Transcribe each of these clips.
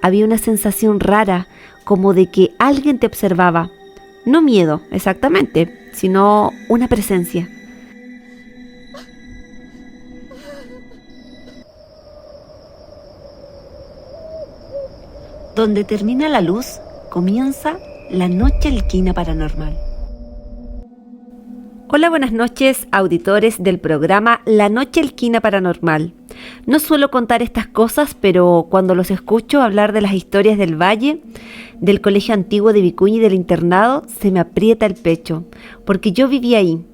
Había una sensación rara, como de que alguien te observaba. No miedo, exactamente, sino una presencia. Donde termina la luz, comienza la noche alquina paranormal. Hola, buenas noches, auditores del programa La Noche Alquina Paranormal. No suelo contar estas cosas, pero cuando los escucho hablar de las historias del Valle, del colegio antiguo de Vicuña y del internado, se me aprieta el pecho, porque yo viví ahí.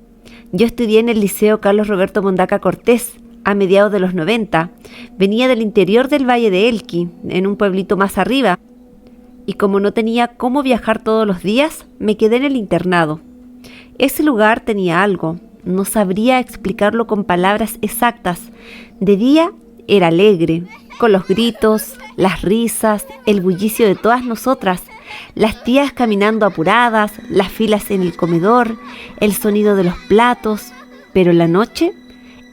Yo estudié en el Liceo Carlos Roberto Mondaca Cortés, a mediados de los 90. Venía del interior del Valle de Elqui, en un pueblito más arriba, y como no tenía cómo viajar todos los días, me quedé en el internado. Ese lugar tenía algo, no sabría explicarlo con palabras exactas. De día era alegre, con los gritos, las risas, el bullicio de todas nosotras, las tías caminando apuradas, las filas en el comedor, el sonido de los platos. Pero en la noche,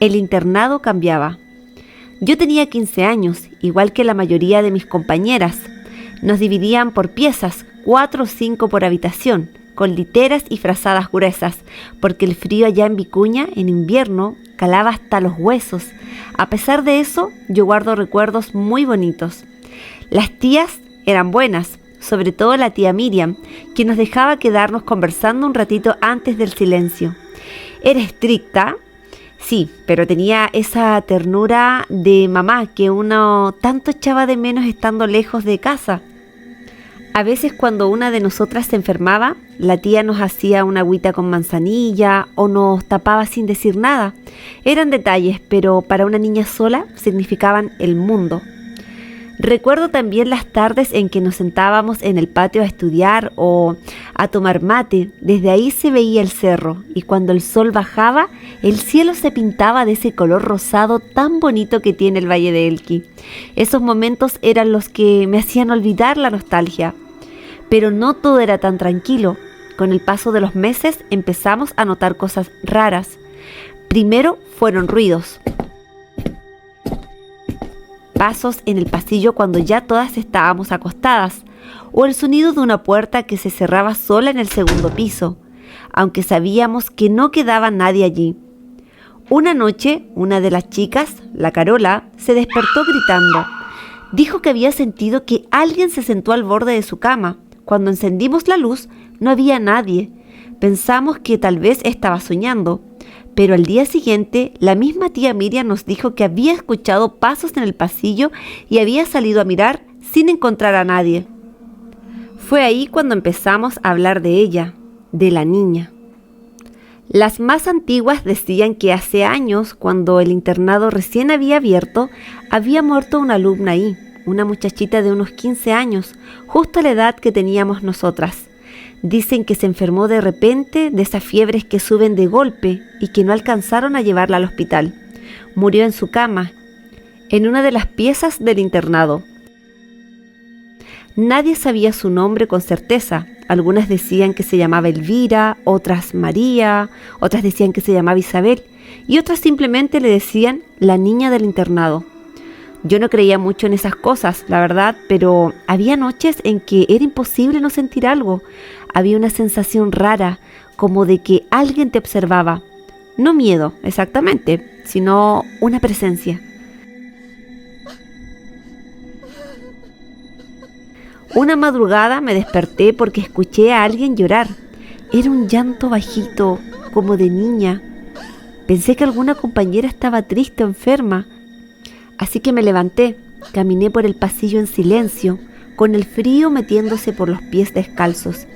el internado cambiaba. Yo tenía 15 años, igual que la mayoría de mis compañeras. Nos dividían por piezas, 4 o 5 por habitación, con literas y frazadas gruesas, porque el frío allá en Vicuña, en invierno, calaba hasta los huesos. A pesar de eso, yo guardo recuerdos muy bonitos. Las tías eran buenas, sobre todo la tía Miriam, que nos dejaba quedarnos conversando un ratito antes del silencio. Era estricta, sí, pero tenía esa ternura de mamá que uno tanto echaba de menos estando lejos de casa. A veces cuando una de nosotras se enfermaba, la tía nos hacía una agüita con manzanilla o nos tapaba sin decir nada. Eran detalles, pero para una niña sola significaban el mundo. Recuerdo también las tardes en que nos sentábamos en el patio a estudiar o a tomar mate. Desde ahí se veía el cerro y cuando el sol bajaba, el cielo se pintaba de ese color rosado tan bonito que tiene el Valle de Elqui. Esos momentos eran los que me hacían olvidar la nostalgia. Pero no todo era tan tranquilo. Con el paso de los meses empezamos a notar cosas raras. Primero fueron ruidos. Pasos en el pasillo cuando ya todas estábamos acostadas, o el sonido de una puerta que se cerraba sola en el segundo piso, aunque sabíamos que no quedaba nadie allí. Una noche, una de las chicas, la Carola, se despertó gritando. Dijo que había sentido que alguien se sentó al borde de su cama. Cuando encendimos la luz, no había nadie. Pensamos que tal vez estaba soñando. Pero al día siguiente, la misma tía Miriam nos dijo que había escuchado pasos en el pasillo y había salido a mirar sin encontrar a nadie. Fue ahí cuando empezamos a hablar de ella, de la niña. Las más antiguas decían que hace años, cuando el internado recién había abierto, había muerto una alumna ahí, una muchachita de unos 15 años, justo a la edad que teníamos nosotras. Dicen que se enfermó de repente de esas fiebres que suben de golpe y que no alcanzaron a llevarla al hospital. Murió en su cama, en una de las piezas del internado. Nadie sabía su nombre con certeza. Algunas decían que se llamaba Elvira, otras María, otras decían que se llamaba Isabel y otras simplemente le decían la niña del internado. Yo no creía mucho en esas cosas, la verdad, pero había noches en que era imposible no sentir algo. Había una sensación rara, como de que alguien te observaba. No miedo, exactamente, sino una presencia. Una madrugada me desperté porque escuché a alguien llorar. Era un llanto bajito, como de niña. Pensé que alguna compañera estaba triste o enferma. Así que me levanté, caminé por el pasillo en silencio, con el frío metiéndose por los pies descalzos,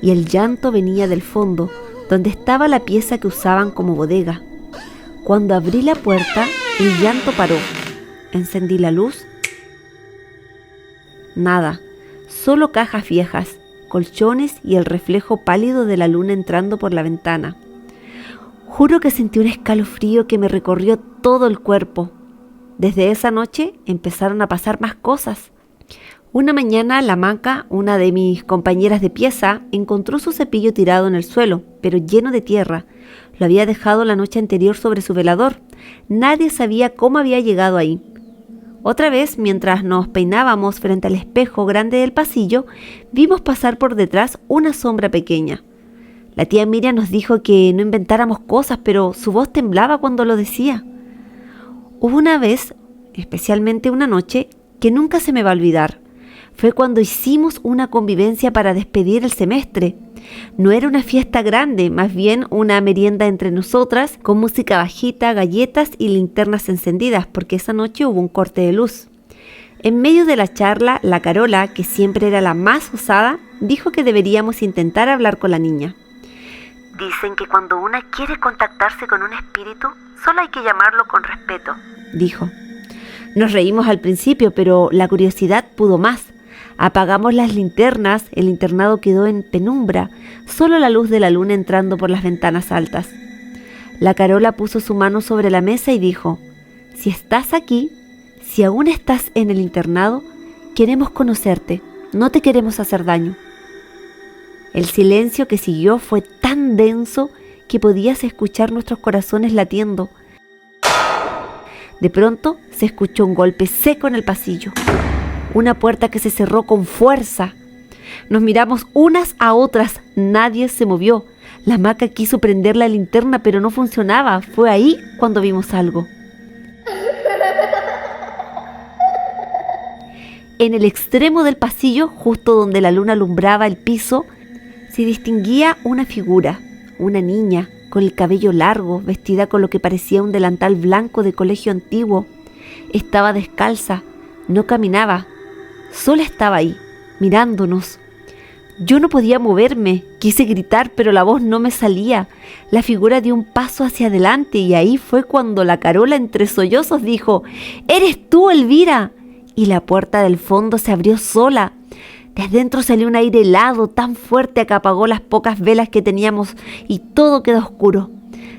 y el llanto venía del fondo, donde estaba la pieza que usaban como bodega. Cuando abrí la puerta, el llanto paró. Encendí la luz. Nada, solo cajas viejas, colchones y el reflejo pálido de la luna entrando por la ventana. Juro que sentí un escalofrío que me recorrió todo el cuerpo. Desde esa noche empezaron a pasar más cosas. Una mañana la Maca, una de mis compañeras de pieza, encontró su cepillo tirado en el suelo, pero lleno de tierra. Lo había dejado la noche anterior sobre su velador. Nadie sabía cómo había llegado ahí. Otra vez, mientras nos peinábamos frente al espejo grande del pasillo, vimos pasar por detrás una sombra pequeña. La tía Miriam nos dijo que no inventáramos cosas, pero su voz temblaba cuando lo decía. Hubo una vez, especialmente una noche, que nunca se me va a olvidar. Fue cuando hicimos una convivencia para despedir el semestre. No era una fiesta grande, más bien una merienda entre nosotras, con música bajita, galletas y linternas encendidas, porque esa noche hubo un corte de luz. En medio de la charla, la Carola, que siempre era la más osada, dijo que deberíamos intentar hablar con la niña. Dicen que cuando una quiere contactarse con un espíritu, solo hay que llamarlo con respeto, dijo. Nos reímos al principio, pero la curiosidad pudo más. Apagamos las linternas, el internado quedó en penumbra, solo la luz de la luna entrando por las ventanas altas. La Carola puso su mano sobre la mesa y dijo: si estás aquí, si aún estás en el internado, queremos conocerte, no te queremos hacer daño. El silencio que siguió fue tan denso que podías escuchar nuestros corazones latiendo. De pronto se escuchó un golpe seco en el pasillo. Una puerta que se cerró con fuerza. Nos miramos unas a otras. Nadie se movió. La Maca quiso prender la linterna, pero no funcionaba. Fue ahí cuando vimos algo. En el extremo del pasillo, justo donde la luna alumbraba el piso, se distinguía una figura, una niña, con el cabello largo, vestida con lo que parecía un delantal blanco de colegio antiguo. Estaba descalza, no caminaba. Sola estaba ahí, mirándonos. Yo no podía moverme, quise gritar, pero la voz no me salía. La figura dio un paso hacia adelante y ahí fue cuando la Carola entre sollozos dijo: «¡Eres tú, Elvira!». Y la puerta del fondo se abrió sola. Desde dentro salió un aire helado tan fuerte que apagó las pocas velas que teníamos y todo quedó oscuro.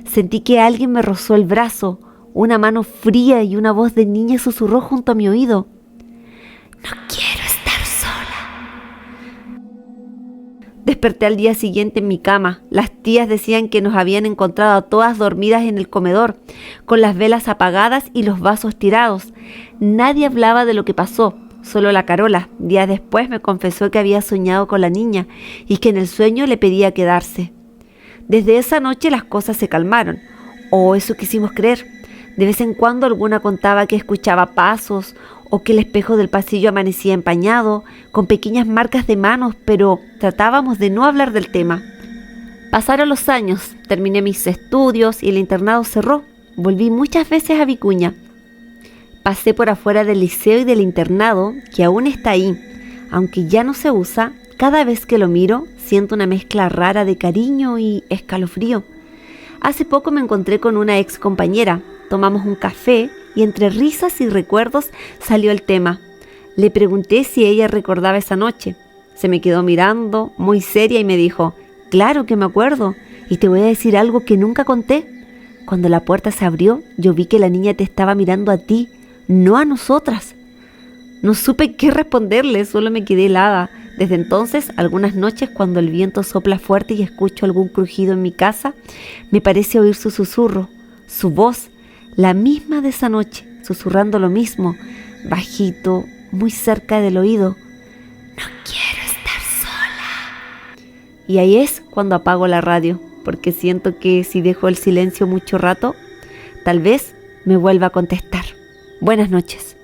Sentí que alguien me rozó el brazo, una mano fría y una voz de niña susurró junto a mi oído: «No quiero estar sola». Desperté al día siguiente en mi cama. Las tías decían que nos habían encontrado a todas dormidas en el comedor, con las velas apagadas y los vasos tirados. Nadie hablaba de lo que pasó, solo la Carola. Días después me confesó que había soñado con la niña y que en el sueño le pedía quedarse. Desde esa noche las cosas se calmaron, o eso quisimos creer. De vez en cuando alguna contaba que escuchaba pasos o que el espejo del pasillo amanecía empañado, con pequeñas marcas de manos, pero tratábamos de no hablar del tema. Pasaron los años, terminé mis estudios y el internado cerró. Volví muchas veces a Vicuña. Pasé por afuera del liceo y del internado, que aún está ahí, aunque ya no se usa. Cada vez que lo miro, siento una mezcla rara de cariño y escalofrío. Hace poco me encontré con una ex compañera. Tomamos un café y entre risas y recuerdos salió el tema. Le pregunté si ella recordaba esa noche. Se me quedó mirando, muy seria, y me dijo: «Claro que me acuerdo, y te voy a decir algo que nunca conté. Cuando la puerta se abrió, yo vi que la niña te estaba mirando a ti, no a nosotras». No supe qué responderle, solo me quedé helada. Desde entonces, algunas noches cuando el viento sopla fuerte y escucho algún crujido en mi casa, me parece oír su susurro, su voz, la misma de esa noche, susurrando lo mismo, bajito, muy cerca del oído: «No quiero estar sola». Y ahí es cuando apago la radio, porque siento que si dejo el silencio mucho rato, tal vez me vuelva a contestar. Buenas noches.